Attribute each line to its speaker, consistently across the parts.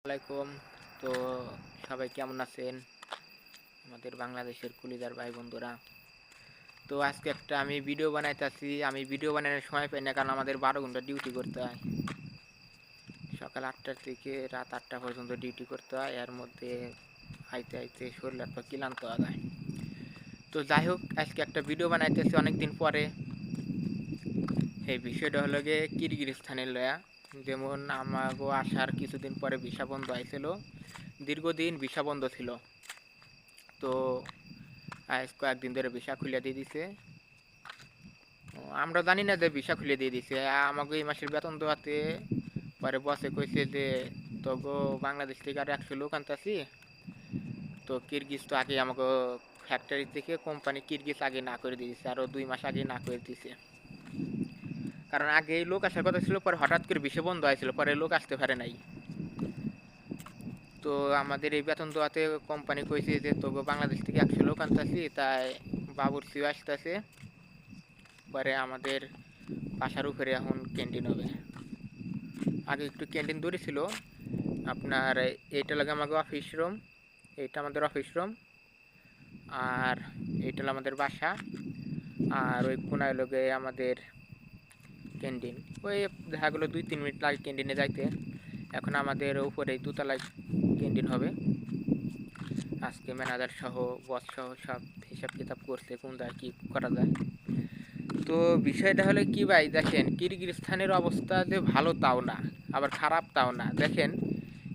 Speaker 1: আসসালামাইকুম। তো সবাই কেমন আছেন আমাদের বাংলাদেশের কুলিদার ভাই বন্ধুরা? তো আজকে একটা আমি ভিডিও বানাইতেছি। আমি ভিডিও বানানোর সময় পাই না, কারণ আমাদের 12 ঘন্টা ডিউটি করতে হয়। সকাল 8টা থেকে রাত 8টা পর্যন্ত ডিউটি করতে হয়। এর মধ্যে আইতে আইতে শরীর একটা ক্লান্ত হয়ে যায়। তো যাই হোক, আজকে একটা ভিডিও বানাইতেছি অনেকদিন পরে। এই বিষয়টা হলো গিয়ে কিরগিজস্তানের লয়া। যেমন আমাগো আসার কিছুদিন পরে ভিসা বন্ধ হয়েছিল, দীর্ঘদিন ভিসা বন্ধ ছিল। তো আজ কয়েকদিন ধরে ভিসা খুলে দিয়ে দিছে। আমরা জানি না যে ভিসা খুলে দিয়ে দিছে। আমাকে এই মাসের বেতন দেওয়াতে পরে বসে কইছে যে তোগো বাংলাদেশ থেকে আর 100 লোক আনতেছি। তো কিরগিজ তো আগে আমাকে ফ্যাক্টরি থেকে কোম্পানি কিরগিজ আগে না করে দিয়েছে, আরও 2 মাস আগে না করে দিয়েছে। কারণ আগে এই লোক আসার কথা ছিল, পরে হঠাৎ করে ভিসা বন্ধ হয়েছিল, পরে লোক আসতে পারে নাই। তো আমাদের এই বেতন দেওয়াতে কোম্পানি কইছে যে তোগো বাংলাদেশ থেকে 100 লোক আনতেছি, তাই বাবুর্চিও আসতেছে। পরে আমাদের বাসার উপরে এখন ক্যান্টিন হবে। আগে একটু ক্যান্টিন দূরে ছিল আপনার। এইটা লাগে আমাকে অফিস রুম, এইটা আমাদের অফিস রুম, আর এইটা হলো আমাদের বাসা, আর ওই কোনায় লগে আমাদের ক্যান্টিন। ওই দেখা গেলো 2-3 মিনিট লাগে ক্যান্টিনে যাইতে। এখন আমাদের উপরে দোতলায় ক্যান্টিন হবে। আজকে ম্যানেজার সহ বস সহ সব হিসাব কিতাব করছে কোন যায় কী করা যায়। তো বিষয়টা হলো কি ভাই, দেখেন কিরগিজস্তানের অবস্থা যে ভালো তাও না, আবার খারাপ তাও না। দেখেন,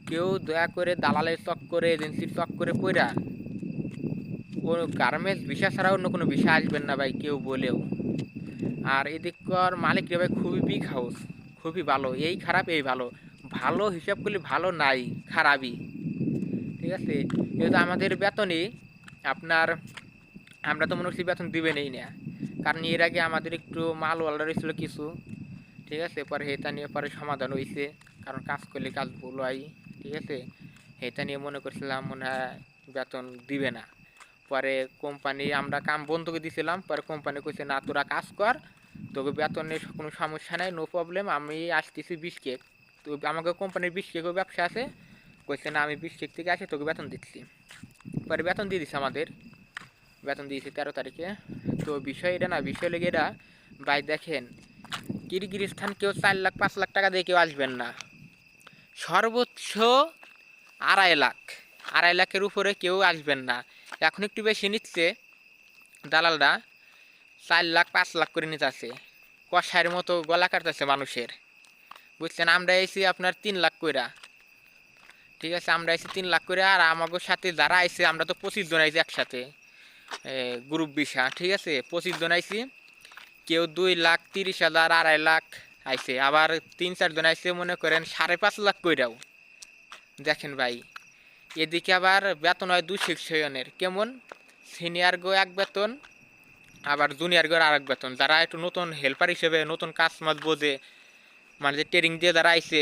Speaker 1: কেউ দয়া করে দালালের চক্করে এজেন্সির চক্করে পড়া ও গার্মেন্টস ভিসা ছাড়া অন্য কোনো ভিসা আসবেন না ভাই, কেউ বলেও। আর এদিককার মালিকরা ভাই খুবই বিগ হাউস, খুবই ভালো। এই খারাপ এই ভালো, ভালো হিসাব করলে ভালো নাই, খারাপই। ঠিক আছে, যেহেতু আমাদের বেতনই আপনার, আমরা তো মনে করছি বেতন দিবেনই না। কারণ এর আগে আমাদের একটু মাল অর্ডার হয়েছিল কিছু, ঠিক আছে, পরে হেতা নিয়ে পরে সমাধান হয়েছে। কারণ কাজ করলে কাজ ভুল হয়, ঠিক আছে। হেতা নিয়ে মনে করছিলাম মনে হয় বেতন দিবে না। পরে কোম্পানি, আমরা কাম বন্ধ করে দিয়েছিলাম, পরে কোম্পানি কইছে না তোরা কাজ কর, তোকে বেতনের কোনো সমস্যা নাই, নো প্রবলেম, আমি আসতেছি 20 কেক। তো আমাকে কোম্পানির 20 কেকও ব্যবসা আছে, কইছে না আমি 20 কেক থেকে আসি, তোকে বেতন দিচ্ছি। পরে বেতন দিয়ে দিচ্ছে আমাদের, বেতন দিয়েছি 13 তারিখে। তো বিষয় এটা না, বিষয় লেগে এটা ভাই। দেখেন, কিরগিজস্তান কেউ 4 লাখ 5 লাখ টাকা দিয়ে কেউ আসবেন না। সর্বোচ্চ 2.5 লাখ, 2.5 লাখের উপরে কেউ আসবেন না। এখন একটু বেশি নিচ্ছে দালালরা, 4 লাখ 5 লাখ করে নিতে আছে, কষায়ের মতো গলা কাটতেছে মানুষের, বুঝছেন। আমরা এসেছি আপনার 3 লাখ কইরা, ঠিক আছে, আমরা এসেছি 3 লাখ করে। আর আমাদের সাথে যারা আইছে, আমরা তো 25 জন আইছি একসাথে, গ্রুপ ভিসা, ঠিক আছে, 25 জন আইছি। কেউ 2,30,000, 2.5 লাখ আইছে, আবার 3-4 জন আইছে মনে করেন 5.5 লাখ কইরাও। দেখেন ভাই, এদিকে আবার বেতন হয় 200 জনের। কেমন, সিনিয়র গো এক বেতন, আবার জুনিয়র গো আর এক বেতন। যারা একটু নতুন হেল্পার হিসেবে নতুন কাজ মাজ বোঝে, মানে যে ট্রেনিং দিয়ে যারা আইছে,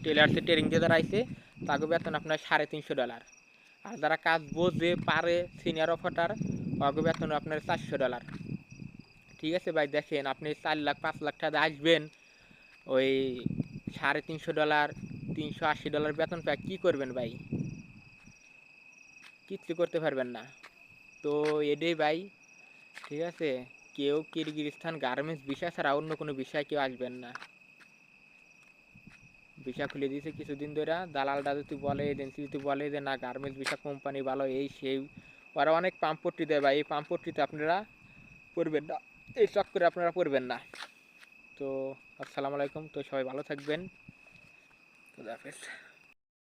Speaker 1: টেলার্সে ট্রেনিং দিয়ে যারা আইছে, তাকে বেতন আপনার $350। আর যারা কাজ বোঝে পারে, সিনিয়র অফাটার, তাকে বেতন আপনার $400। ঠিক আছে ভাই, দেখেন আপনি 4 লাখ 5 লাখ টাকা আসবেন, ওই $350, $380 বেতন পায় কী করবেন ভাই? কিচ্ছু করতে পারবেন না। তো এটাই ভাই, ঠিক আছে। কেউ কিরগিজস্তান গার্মেন্টস ভিসা ছাড়া অন্য কোনো বিষয় কেউ আসবেন না। ভিসা খুলে দিয়েছে কিছুদিন ধরে, দালালটা যদি বলে, এজেন্সি যদি বলে যে না গার্মেন্টস ভিসা কোম্পানি ভালো, এই সেই, ওরা অনেক পাম্পট্টি দেয় ভাই। এই পাম্পট্টিতে আপনারা পড়বেন না, এই চক্করে আপনারা পড়বেন না। তো আসসালামু আলাইকুম। তো সবাই ভালো থাকবেন, খুদা হাফেজ।